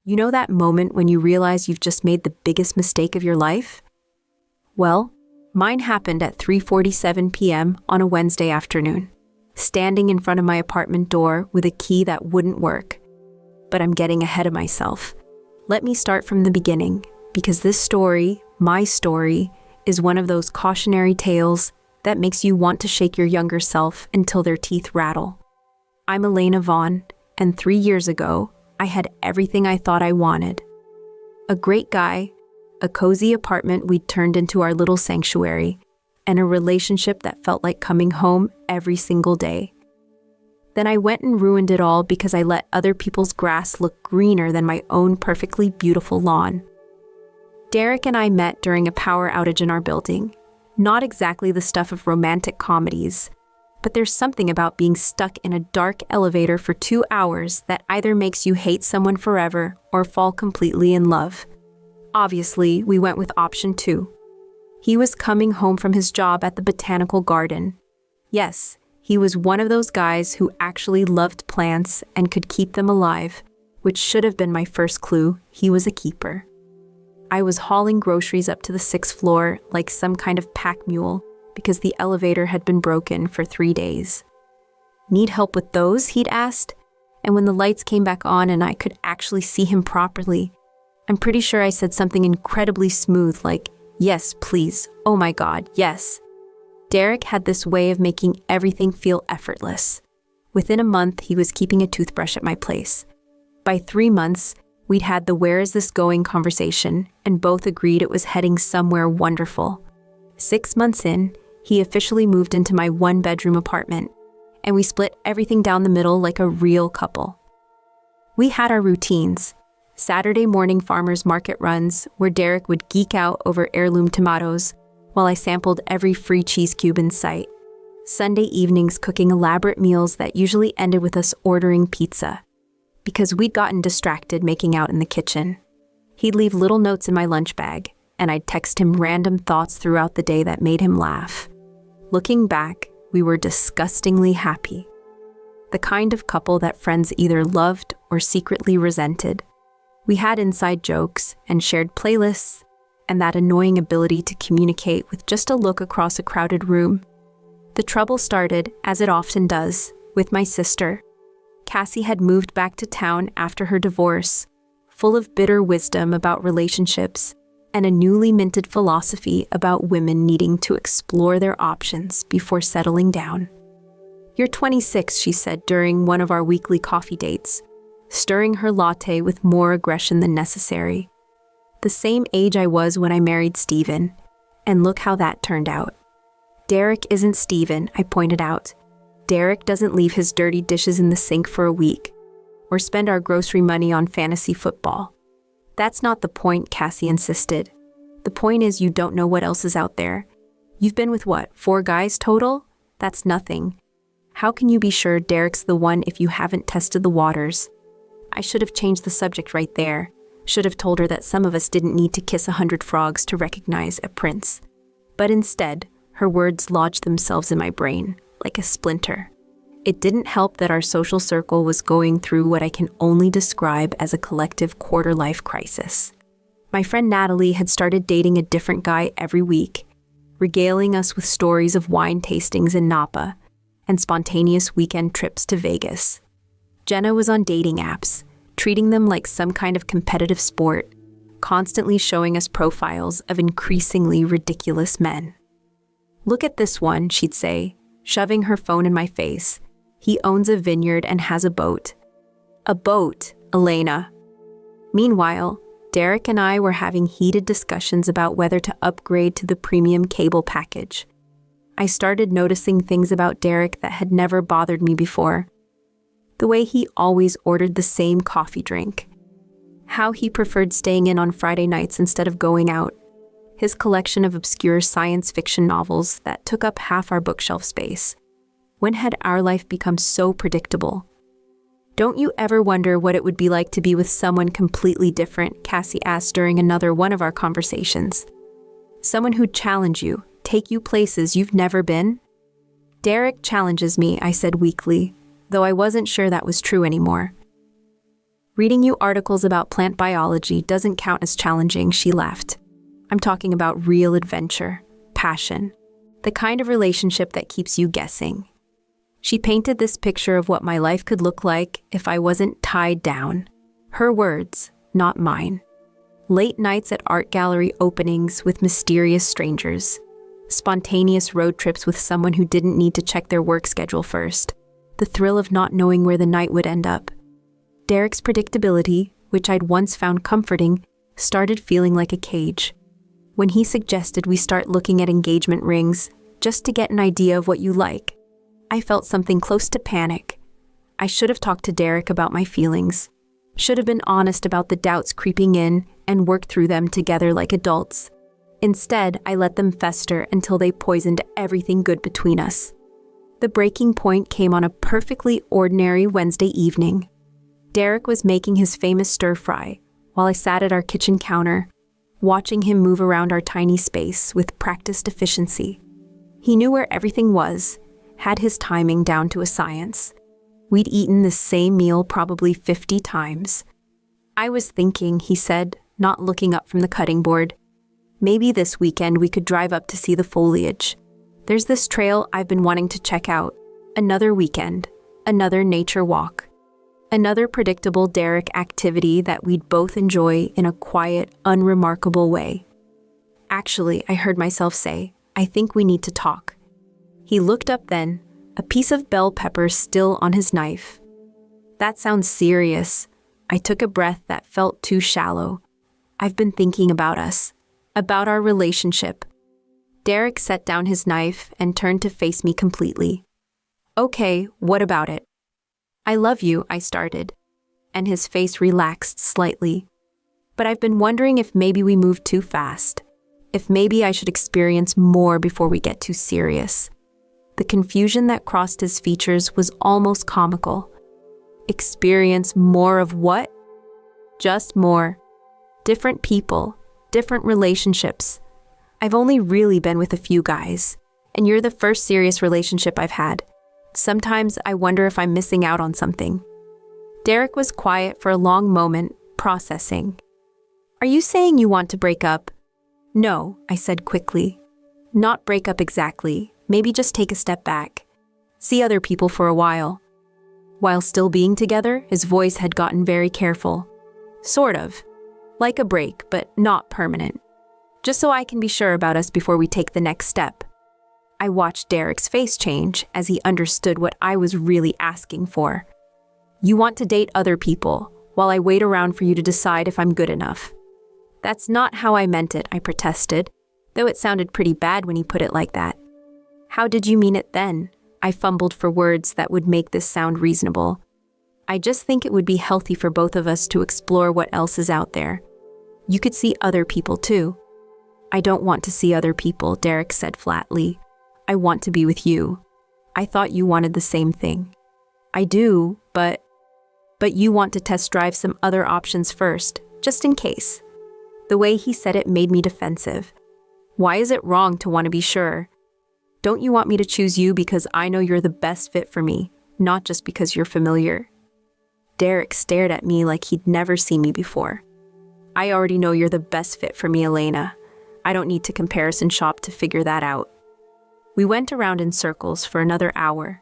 You know that moment when you realize you've just made the biggest mistake of your life? Well, mine happened at 3:47 p.m. on a Wednesday afternoon, standing in front of my apartment door with a key that wouldn't work. But I'm getting ahead of myself. Let me start from the beginning, because this story, my story, is one of those cautionary tales that makes you want to shake your younger self until their teeth rattle. I'm Elena Vaughn, and 3 years ago, I had everything I thought I wanted. A great guy, a cozy apartment we'd turned into our little sanctuary, and a relationship that felt like coming home every single day. Then I went and ruined it all because I let other people's grass look greener than my own perfectly beautiful lawn. Derek and I met during a power outage in our building. Not exactly the stuff of romantic comedies, but there's something about being stuck in a dark elevator for 2 hours that either makes you hate someone forever or fall completely in love. Obviously, we went with option 2. He was coming home from his job at the botanical garden. Yes, he was one of those guys who actually loved plants and could keep them alive, which should have been my first clue he was a keeper. I was hauling groceries up to the 6th floor like some kind of pack mule because the elevator had been broken for 3 days. Need help with those? He'd asked. And when the lights came back on and I could actually see him properly, I'm pretty sure I said something incredibly smooth like, "Yes, please. Oh my God, yes." Derek had this way of making everything feel effortless. Within a month, he was keeping a toothbrush at my place. By 3 months, we'd had the "where is this going" conversation, and both agreed it was heading somewhere wonderful. 6 months in, he officially moved into my 1-bedroom apartment, and we split everything down the middle like a real couple. We had our routines. Saturday morning farmers market runs where Derek would geek out over heirloom tomatoes while I sampled every free cheese cube in sight. Sunday evenings cooking elaborate meals that usually ended with us ordering pizza, because we'd gotten distracted making out in the kitchen. He'd leave little notes in my lunch bag, and I'd text him random thoughts throughout the day that made him laugh. Looking back, we were disgustingly happy. The kind of couple that friends either loved or secretly resented. We had inside jokes and shared playlists, and that annoying ability to communicate with just a look across a crowded room. The trouble started, as it often does, with my sister. Cassie had moved back to town after her divorce, full of bitter wisdom about relationships and a newly minted philosophy about women needing to explore their options before settling down. "You're 26, she said during one of our weekly coffee dates, stirring her latte with more aggression than necessary. The same age I was when I married Steven, and look how that turned out. Derek isn't Steven, I pointed out. Derek doesn't leave his dirty dishes in the sink for a week, or spend our grocery money on fantasy football. That's not the point, Cassie insisted. The point is you don't know what else is out there. You've been with 4 guys total? That's nothing. How can you be sure Derek's the one if you haven't tested the waters?" I should have changed the subject right there. Should have told her that some of us didn't need to kiss 100 frogs to recognize a prince. But instead, her words lodged themselves in my brain, like a splinter. It didn't help that our social circle was going through what I can only describe as a collective quarter-life crisis. My friend Natalie had started dating a different guy every week, regaling us with stories of wine tastings in Napa and spontaneous weekend trips to Vegas. Jenna was on dating apps, treating them like some kind of competitive sport, constantly showing us profiles of increasingly ridiculous men. "Look at this one," she'd say, shoving her phone in my face. "He owns a vineyard and has a boat." A boat, Elena. Meanwhile, Derek and I were having heated discussions about whether to upgrade to the premium cable package. I started noticing things about Derek that had never bothered me before. The way he always ordered the same coffee drink. How he preferred staying in on Friday nights instead of going out. His collection of obscure science fiction novels that took up half our bookshelf space. When had our life become so predictable? "Don't you ever wonder what it would be like to be with someone completely different?" Cassie asked during another one of our conversations. "Someone who'd challenge you, take you places you've never been?" "Derek challenges me," I said weakly, though I wasn't sure that was true anymore. Reading you articles about plant biology doesn't count as challenging, she laughed. I'm talking about real adventure, passion, the kind of relationship that keeps you guessing. She painted this picture of what my life could look like if I wasn't tied down. Her words, not mine. Late nights at art gallery openings with mysterious strangers. Spontaneous road trips with someone who didn't need to check their work schedule first. The thrill of not knowing where the night would end up. Derek's predictability, which I'd once found comforting, started feeling like a cage. When he suggested we start looking at engagement rings, just to get an idea of what you like, I felt something close to panic. I should have talked to Derek about my feelings. Should have been honest about the doubts creeping in and worked through them together like adults. Instead, I let them fester until they poisoned everything good between us. The breaking point came on a perfectly ordinary Wednesday evening. Derek was making his famous stir-fry while I sat at our kitchen counter, watching him move around our tiny space with practiced efficiency. He knew where everything was, had his timing down to a science. We'd eaten the same meal probably 50 times. I was thinking, he said, not looking up from the cutting board. Maybe this weekend we could drive up to see the foliage. There's this trail I've been wanting to check out. Another weekend, another nature walk. Another predictable Derek activity that we'd both enjoy in a quiet, unremarkable way. Actually, I heard myself say, I think we need to talk. He looked up then, a piece of bell pepper still on his knife. That sounds serious. I took a breath that felt too shallow. I've been thinking about us, about our relationship. Derek set down his knife and turned to face me completely. Okay, what about it? I love you, I started, and his face relaxed slightly. But I've been wondering if maybe we moved too fast, if maybe I should experience more before we get too serious. The confusion that crossed his features was almost comical. Experience more of what? Just more. Different people, different relationships. I've only really been with a few guys, and you're the first serious relationship I've had. Sometimes I wonder if I'm missing out on something. Derek was quiet for a long moment, processing. Are you saying you want to break up? No, I said quickly. Not break up exactly, maybe just take a step back. See other people for a while. While still being together, his voice had gotten very careful. Sort of. Like a break, but not permanent. Just so I can be sure about us before we take the next step. I watched Derek's face change as he understood what I was really asking for. You want to date other people, while I wait around for you to decide if I'm good enough. That's not how I meant it, I protested, though it sounded pretty bad when he put it like that. How did you mean it then? I fumbled for words that would make this sound reasonable. I just think it would be healthy for both of us to explore what else is out there. You could see other people too. I don't want to see other people, Derek said flatly. I want to be with you. I thought you wanted the same thing. I do, but you want to test drive some other options first, just in case. The way he said it made me defensive. Why is it wrong to want to be sure? Don't you want me to choose you because I know you're the best fit for me, not just because you're familiar? Derek stared at me like he'd never seen me before. I already know you're the best fit for me, Elena. I don't need to comparison shop to figure that out. We went around in circles for another hour.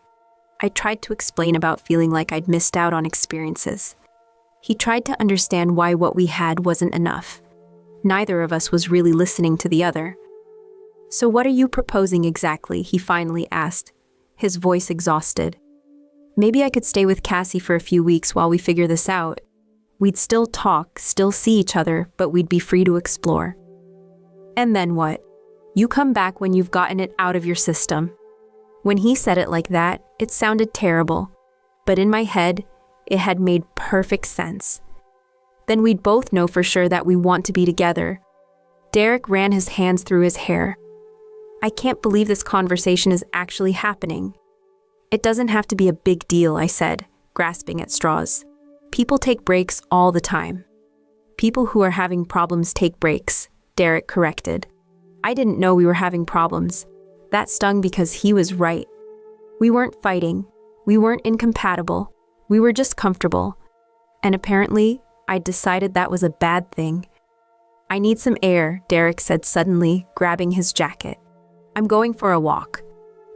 I tried to explain about feeling like I'd missed out on experiences. He tried to understand why what we had wasn't enough. Neither of us was really listening to the other. So what are you proposing exactly? He finally asked, his voice exhausted. Maybe I could stay with Cassie for a few weeks while we figure this out. We'd still talk, still see each other, but we'd be free to explore. And then what? You come back when you've gotten it out of your system. When he said it like that, it sounded terrible. But in my head, it had made perfect sense. Then we'd both know for sure that we want to be together. Derek ran his hands through his hair. I can't believe this conversation is actually happening. It doesn't have to be a big deal, I said, grasping at straws. People take breaks all the time. People who are having problems take breaks, Derek corrected. I didn't know we were having problems. That stung because he was right. We weren't fighting. We weren't incompatible. We were just comfortable. And apparently, I decided that was a bad thing. "I need some air," Derek said suddenly, grabbing his jacket. "I'm going for a walk."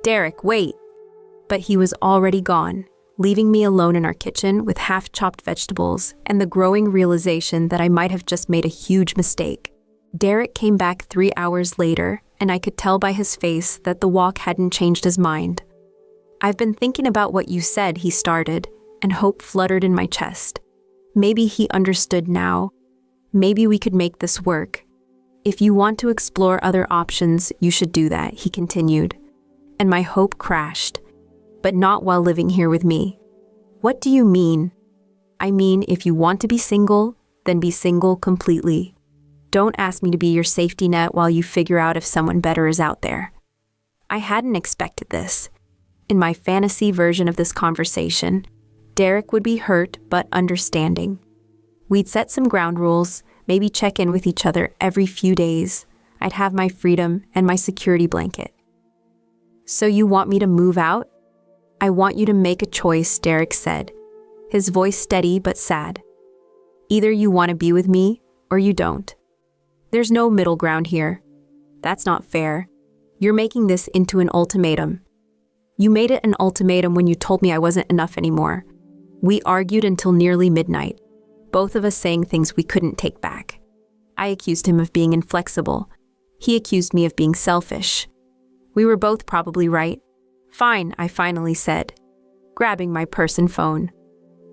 "Derek, wait." But he was already gone, leaving me alone in our kitchen with half-chopped vegetables and the growing realization that I might have just made a huge mistake. Derek came back 3 hours later, and I could tell by his face that the walk hadn't changed his mind. "I've been thinking about what you said," he started, and hope fluttered in my chest. Maybe he understood now. Maybe we could make this work. "If you want to explore other options, you should do that," he continued. And my hope crashed. "But not while living here with me." "What do you mean?" "I mean, if you want to be single, then be single completely. Don't ask me to be your safety net while you figure out if someone better is out there." I hadn't expected this. In my fantasy version of this conversation, Derek would be hurt but understanding. We'd set some ground rules, maybe check in with each other every few days. I'd have my freedom and my security blanket. "So you want me to move out?" "I want you to make a choice," Derek said, his voice steady but sad. "Either you want to be with me or you don't. There's no middle ground here." "That's not fair. You're making this into an ultimatum." "You made it an ultimatum when you told me I wasn't enough anymore." We argued until nearly midnight, both of us saying things we couldn't take back. I accused him of being inflexible. He accused me of being selfish. We were both probably right. "Fine," I finally said, grabbing my purse and phone.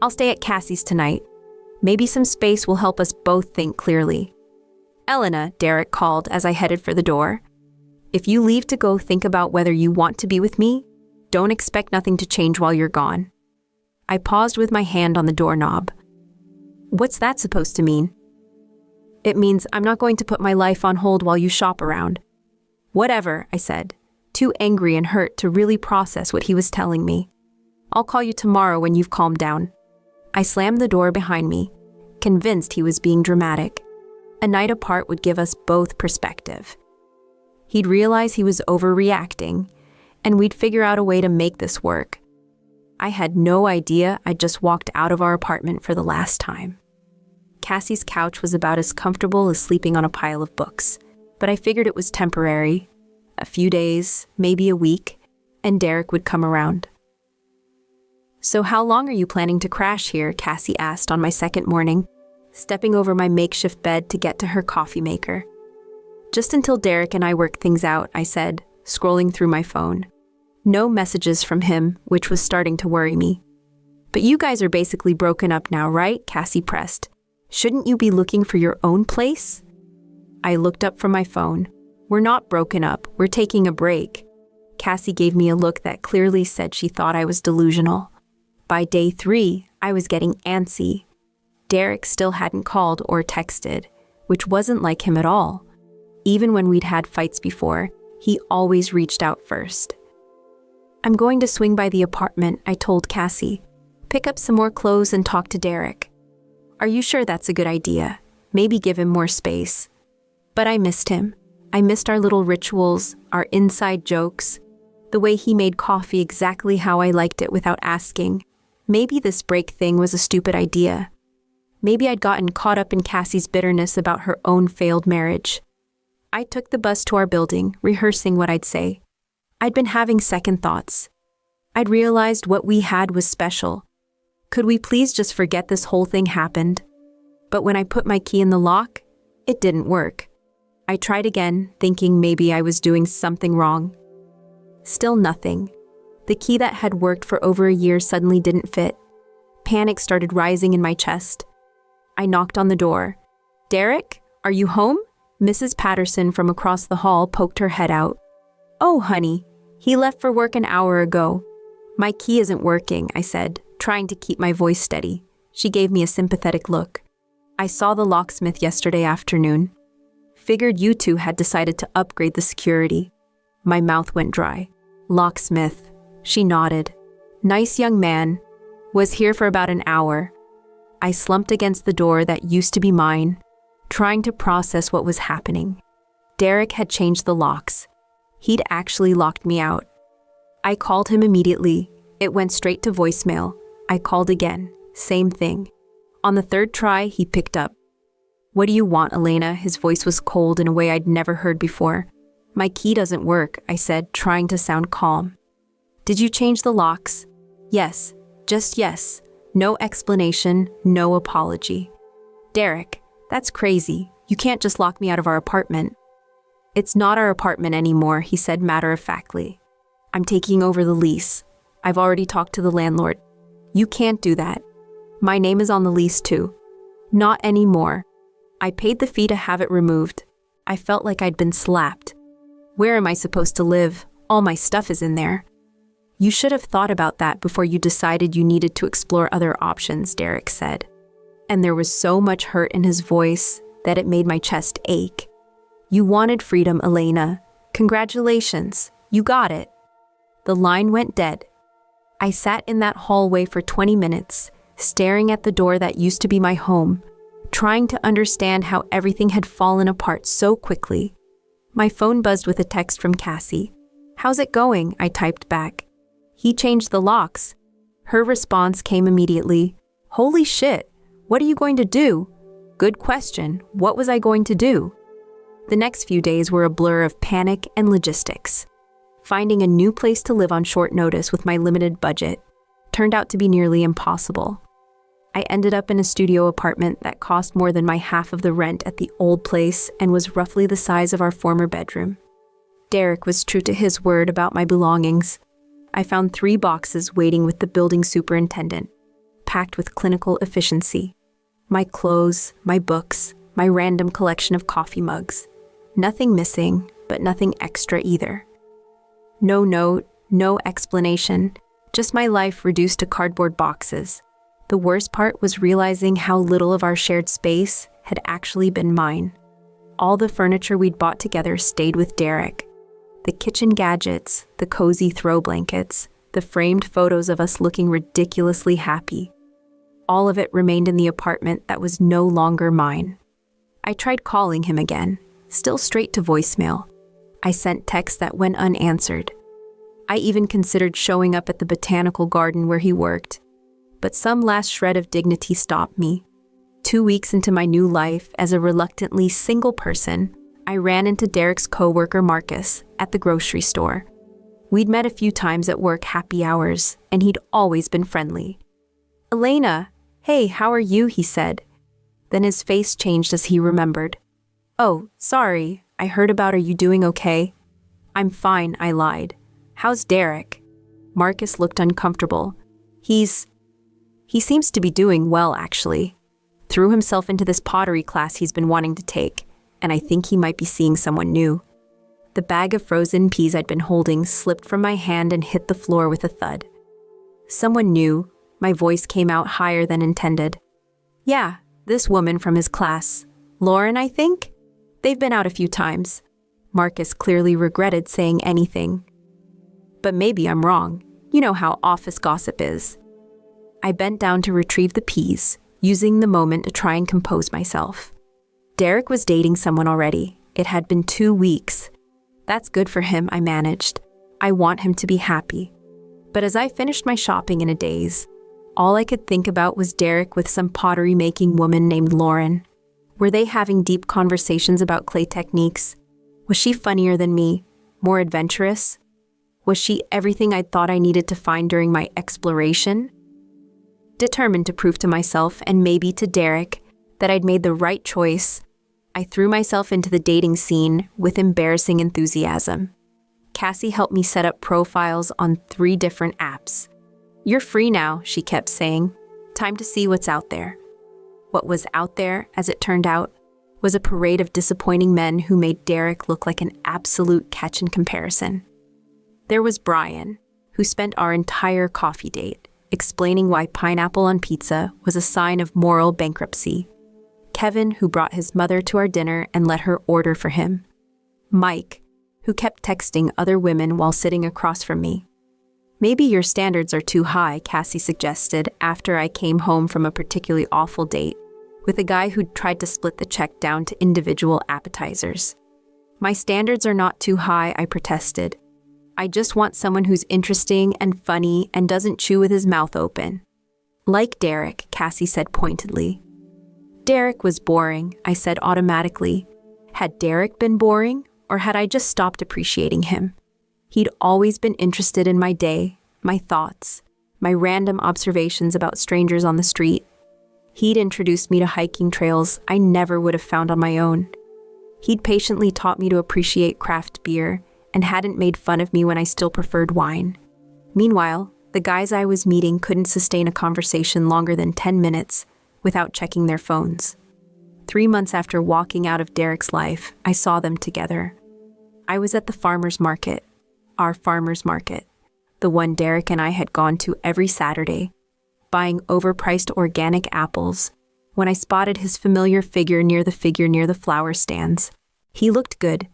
"I'll stay at Cassie's tonight. Maybe some space will help us both think clearly." "Elena," Derek called as I headed for the door. "If you leave to go think about whether you want to be with me, don't expect nothing to change while you're gone." I paused with my hand on the doorknob. "What's that supposed to mean?" "It means I'm not going to put my life on hold while you shop around." "Whatever," I said, too angry and hurt to really process what he was telling me. "I'll call you tomorrow when you've calmed down." I slammed the door behind me, convinced he was being dramatic. A night apart would give us both perspective. He'd realize he was overreacting, and we'd figure out a way to make this work. I had no idea I'd just walked out of our apartment for the last time. Cassie's couch was about as comfortable as sleeping on a pile of books, but I figured it was temporary. A few days, maybe a week, and Derek would come around. "So how long are you planning to crash here?" Cassie asked on my second morning, stepping over my makeshift bed to get to her coffee maker. "Just until Derek and I work things out," I said, scrolling through my phone. No messages from him, which was starting to worry me. "But you guys are basically broken up now, right?" Cassie pressed. "Shouldn't you be looking for your own place?" I looked up from my phone. "We're not broken up, we're taking a break." Cassie gave me a look that clearly said she thought I was delusional. By day 3, I was getting antsy. Derek still hadn't called or texted, which wasn't like him at all. Even when we'd had fights before, he always reached out first. "I'm going to swing by the apartment," I told Cassie. "Pick up some more clothes and talk to Derek." "Are you sure that's a good idea? Maybe give him more space." But I missed him. I missed our little rituals, our inside jokes, the way he made coffee exactly how I liked it without asking. Maybe this break thing was a stupid idea. Maybe I'd gotten caught up in Cassie's bitterness about her own failed marriage. I took the bus to our building, rehearsing what I'd say. I'd been having second thoughts. I'd realized what we had was special. Could we please just forget this whole thing happened? But when I put my key in the lock, it didn't work. I tried again, thinking maybe I was doing something wrong. Still nothing. The key that had worked for over a year suddenly didn't fit. Panic started rising in my chest. I knocked on the door. "Derek, are you home?" Mrs. Patterson from across the hall poked her head out. "Oh, honey, he left for work an hour ago." "My key isn't working," I said, trying to keep my voice steady. She gave me a sympathetic look. "I saw the locksmith yesterday afternoon. Figured you two had decided to upgrade the security." My mouth went dry. "Locksmith." She nodded. "Nice young man. Was here for about an hour." I slumped against the door that used to be mine, trying to process what was happening. Derek had changed the locks. He'd actually locked me out. I called him immediately. It went straight to voicemail. I called again. Same thing. On the third try, he picked up. "What do you want, Elena?" His voice was cold in a way I'd never heard before. "My key doesn't work," I said, trying to sound calm. "Did you change the locks?" "Yes, just yes. No explanation, no apology." "Derek, that's crazy. You can't just lock me out of our apartment." "It's not our apartment anymore," he said matter-of-factly. "I'm taking over the lease. I've already talked to the landlord." "You can't do that. My name is on the lease too." "Not anymore. I paid the fee to have it removed." I felt like I'd been slapped. "Where am I supposed to live? All my stuff is in there." "You should have thought about that before you decided you needed to explore other options," Derek said. And there was so much hurt in his voice that it made my chest ache. "You wanted freedom, Elena. Congratulations, you got it." The line went dead. I sat in that hallway for 20 minutes, staring at the door that used to be my home, trying to understand how everything had fallen apart so quickly. My phone buzzed with a text from Cassie. "How's it going?" I typed back. "He changed the locks." Her response came immediately. "Holy shit, what are you going to do?" Good question. What was I going to do? The next few days were a blur of panic and logistics. Finding a new place to live on short notice with my limited budget turned out to be nearly impossible. I ended up in a studio apartment that cost more than my half of the rent at the old place and was roughly the size of our former bedroom. Derek was true to his word about my belongings. I found 3 boxes waiting with the building superintendent, packed with clinical efficiency. My clothes, my books, my random collection of coffee mugs. Nothing missing, but nothing extra either. No note, no explanation, just my life reduced to cardboard boxes. The worst part was realizing how little of our shared space had actually been mine. All the furniture we'd bought together stayed with Derek. The kitchen gadgets, the cozy throw blankets, the framed photos of us looking ridiculously happy. All of it remained in the apartment that was no longer mine. I tried calling him again, still straight to voicemail. I sent texts that went unanswered. I even considered showing up at the botanical garden where he worked. But some last shred of dignity stopped me. 2 weeks into my new life as a reluctantly single person, I ran into Derek's coworker Marcus at the grocery store. We'd met a few times at work happy hours, and he'd always been friendly. "Elena, hey, how are you?" he said. Then his face changed as he remembered. "Oh, sorry, I heard about. Are you doing okay?" "I'm fine," I lied. "How's Derek?" Marcus looked uncomfortable. He seems to be doing well, actually. Threw himself into this pottery class he's been wanting to take, and I think he might be seeing someone new." The bag of frozen peas I'd been holding slipped from my hand and hit the floor with a thud. "Someone new?" My voice came out higher than intended. "Yeah, this woman from his class. Lauren, I think? They've been out a few times." Marcus clearly regretted saying anything. "But maybe I'm wrong. You know how office gossip is." I bent down to retrieve the peas, using the moment to try and compose myself. Derek was dating someone already. It had been 2 weeks. That's good for him, I managed. I want him to be happy. But as I finished my shopping in a daze, all I could think about was Derek with some pottery-making woman named Lauren. Were they having deep conversations about clay techniques? Was she funnier than me? More adventurous? Was she everything I thought I needed to find during my exploration? Determined to prove to myself, and maybe to Derek, that I'd made the right choice, I threw myself into the dating scene with embarrassing enthusiasm. Cassie helped me set up profiles on 3 different apps. "You're free now," she kept saying. "Time to see what's out there." What was out there, as it turned out, was a parade of disappointing men who made Derek look like an absolute catch in comparison. There was Brian, who spent our entire coffee date explaining why pineapple on pizza was a sign of moral bankruptcy. Kevin, who brought his mother to our dinner and let her order for him. Mike, who kept texting other women while sitting across from me. "Maybe your standards are too high," Cassie suggested after I came home from a particularly awful date with a guy who'd tried to split the check down to individual appetizers. "My standards are not too high," I protested. "I just want someone who's interesting and funny and doesn't chew with his mouth open." Like Derek, Cassie said pointedly. Derek was boring, I said automatically. Had Derek been boring, or had I just stopped appreciating him? He'd always been interested in my day, my thoughts, my random observations about strangers on the street. He'd introduced me to hiking trails I never would have found on my own. He'd patiently taught me to appreciate craft beer and hadn't made fun of me when I still preferred wine. Meanwhile, the guys I was meeting couldn't sustain a conversation longer than 10 minutes without checking their phones. 3 months after walking out of Derek's life, I saw them together. I was at the farmer's market, our farmer's market, the one Derek and I had gone to every Saturday, buying overpriced organic apples, when I spotted his familiar figure near the flower stands. He looked good,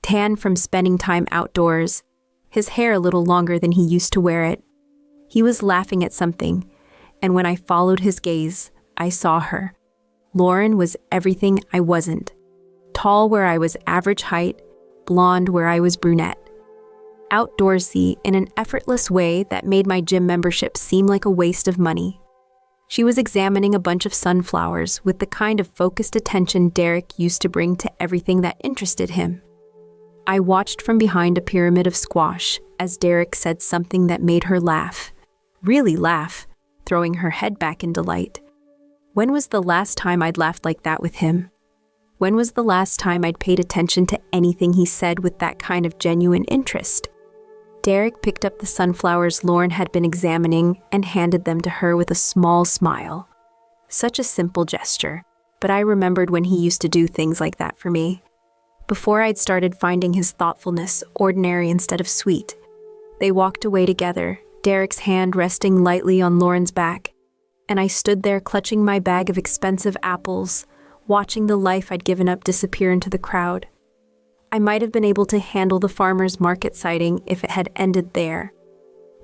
tan from spending time outdoors, his hair a little longer than he used to wear it. He was laughing at something, and when I followed his gaze, I saw her. Lauren was everything I wasn't. Tall where I was average height, blonde where I was brunette. Outdoorsy in an effortless way that made my gym membership seem like a waste of money. She was examining a bunch of sunflowers with the kind of focused attention Derek used to bring to everything that interested him. I watched from behind a pyramid of squash as Derek said something that made her laugh. Really laugh, throwing her head back in delight. When was the last time I'd laughed like that with him? When was the last time I'd paid attention to anything he said with that kind of genuine interest? Derek picked up the sunflowers Lauren had been examining and handed them to her with a small smile. Such a simple gesture, but I remembered when he used to do things like that for me. Before I'd started finding his thoughtfulness ordinary instead of sweet. They walked away together, Derek's hand resting lightly on Lauren's back, and I stood there clutching my bag of expensive apples, watching the life I'd given up disappear into the crowd. I might have been able to handle the farmer's market sighting if it had ended there.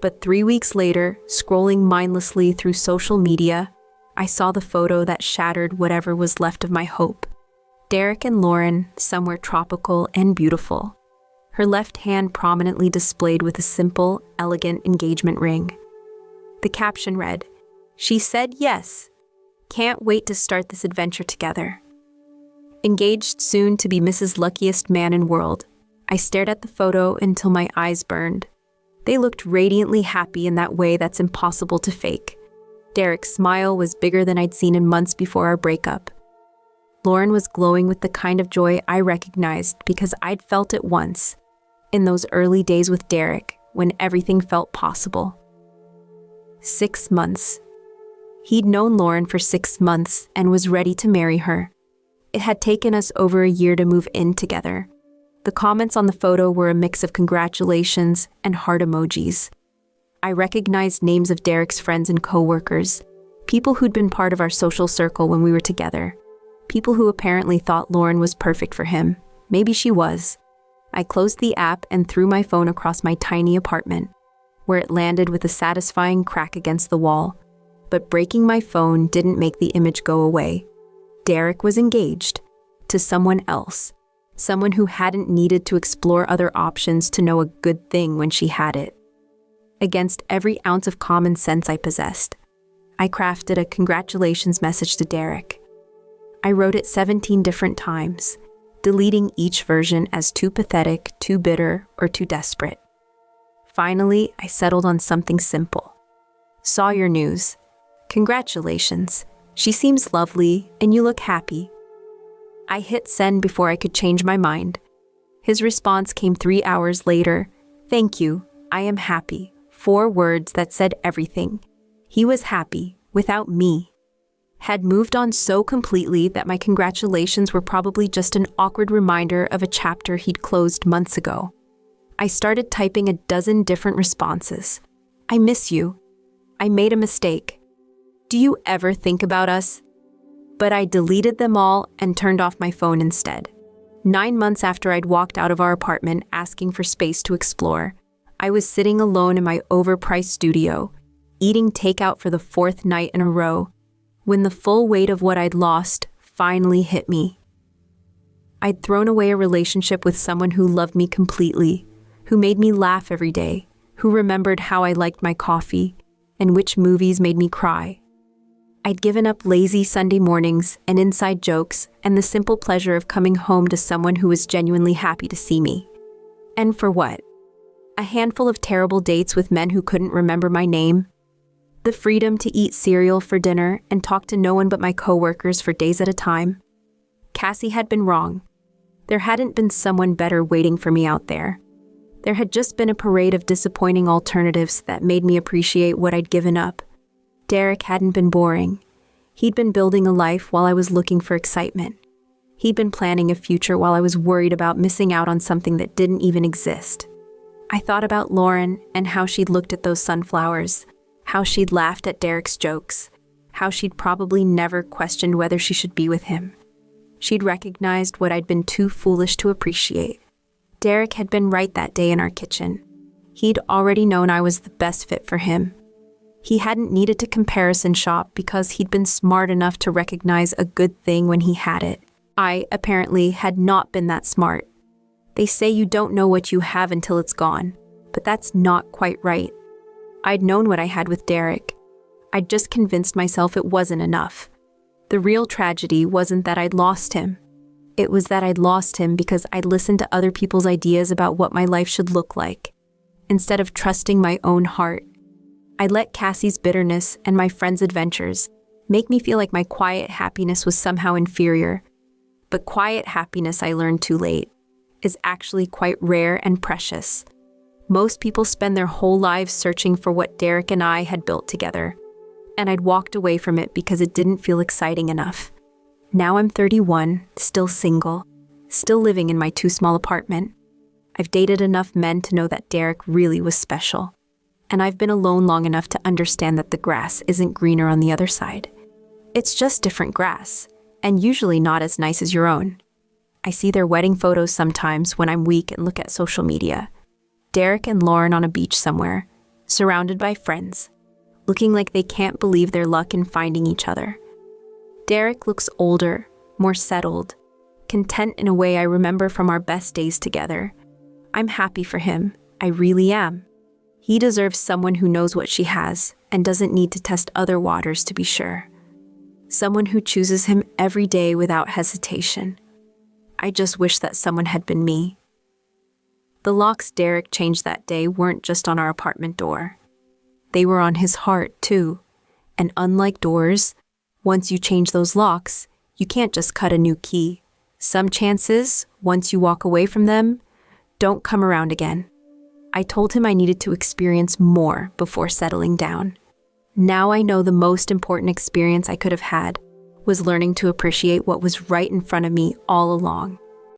But 3 weeks later, scrolling mindlessly through social media, I saw the photo that shattered whatever was left of my hope. Derek and Lauren, somewhere tropical and beautiful. Her left hand prominently displayed with a simple, elegant engagement ring. The caption read, "She said yes. Can't wait to start this adventure together." Engaged soon to be Mrs. Luckiest Man in World, I stared at the photo until my eyes burned. They looked radiantly happy in that way that's impossible to fake. Derek's smile was bigger than I'd seen in months before our breakup. Lauren was glowing with the kind of joy I recognized because I'd felt it once, in those early days with Derek, when everything felt possible. 6 months. He'd known Lauren for 6 months and was ready to marry her. It had taken us over a year to move in together. The comments on the photo were a mix of congratulations and heart emojis. I recognized names of Derek's friends and coworkers, people who'd been part of our social circle when we were together, people who apparently thought Lauren was perfect for him. Maybe she was. I closed the app and threw my phone across my tiny apartment, where it landed with a satisfying crack against the wall. But breaking my phone didn't make the image go away. Derek was engaged to someone else, someone who hadn't needed to explore other options to know a good thing when she had it. Against every ounce of common sense I possessed, I crafted a congratulations message to Derek. I wrote it 17 different times, deleting each version as too pathetic, too bitter, or too desperate. Finally, I settled on something simple. Saw your news. Congratulations. She seems lovely, and you look happy. I hit send before I could change my mind. His response came 3 hours later. Thank you, I am happy. 4 words that said everything. He was happy, without me. Had moved on so completely that my congratulations were probably just an awkward reminder of a chapter he'd closed months ago. I started typing a dozen different responses. I miss you. I made a mistake. Do you ever think about us? But I deleted them all and turned off my phone instead. 9 months after I'd walked out of our apartment asking for space to explore, I was sitting alone in my overpriced studio, eating takeout for the 4th night in a row, when the full weight of what I'd lost finally hit me. I'd thrown away a relationship with someone who loved me completely, who made me laugh every day, who remembered how I liked my coffee, and which movies made me cry. I'd given up lazy Sunday mornings and inside jokes and the simple pleasure of coming home to someone who was genuinely happy to see me. And for what? A handful of terrible dates with men who couldn't remember my name? The freedom to eat cereal for dinner and talk to no one but my coworkers for days at a time? Cassie had been wrong. There hadn't been someone better waiting for me out there. There had just been a parade of disappointing alternatives that made me appreciate what I'd given up. Derek hadn't been boring. He'd been building a life while I was looking for excitement. He'd been planning a future while I was worried about missing out on something that didn't even exist. I thought about Lauren and how she'd looked at those sunflowers, how she'd laughed at Derek's jokes, how she'd probably never questioned whether she should be with him. She'd recognized what I'd been too foolish to appreciate. Derek had been right that day in our kitchen. He'd already known I was the best fit for him. He hadn't needed to comparison shop because he'd been smart enough to recognize a good thing when he had it. I, apparently, had not been that smart. They say you don't know what you have until it's gone, but that's not quite right. I'd known what I had with Derek. I'd just convinced myself it wasn't enough. The real tragedy wasn't that I'd lost him. It was that I'd lost him because I'd listened to other people's ideas about what my life should look like, instead of trusting my own heart. I let Cassie's bitterness and my friends' adventures make me feel like my quiet happiness was somehow inferior. But quiet happiness, I learned too late, is actually quite rare and precious. Most people spend their whole lives searching for what Derek and I had built together, and I'd walked away from it because it didn't feel exciting enough. Now I'm 31, still single, still living in my too-small apartment. I've dated enough men to know that Derek really was special. And I've been alone long enough to understand that the grass isn't greener on the other side. It's just different grass, and usually not as nice as your own. I see their wedding photos sometimes when I'm weak and look at social media. Derek and Lauren on a beach somewhere, surrounded by friends, looking like they can't believe their luck in finding each other. Derek looks older, more settled, content in a way I remember from our best days together. I'm happy for him, I really am. He deserves someone who knows what she has and doesn't need to test other waters to be sure. Someone who chooses him every day without hesitation. I just wish that someone had been me. The locks Derek changed that day weren't just on our apartment door. They were on his heart, too. And unlike doors, once you change those locks, you can't just cut a new key. Some chances, once you walk away from them, don't come around again. I told him I needed to experience more before settling down. Now I know the most important experience I could have had was learning to appreciate what was right in front of me all along.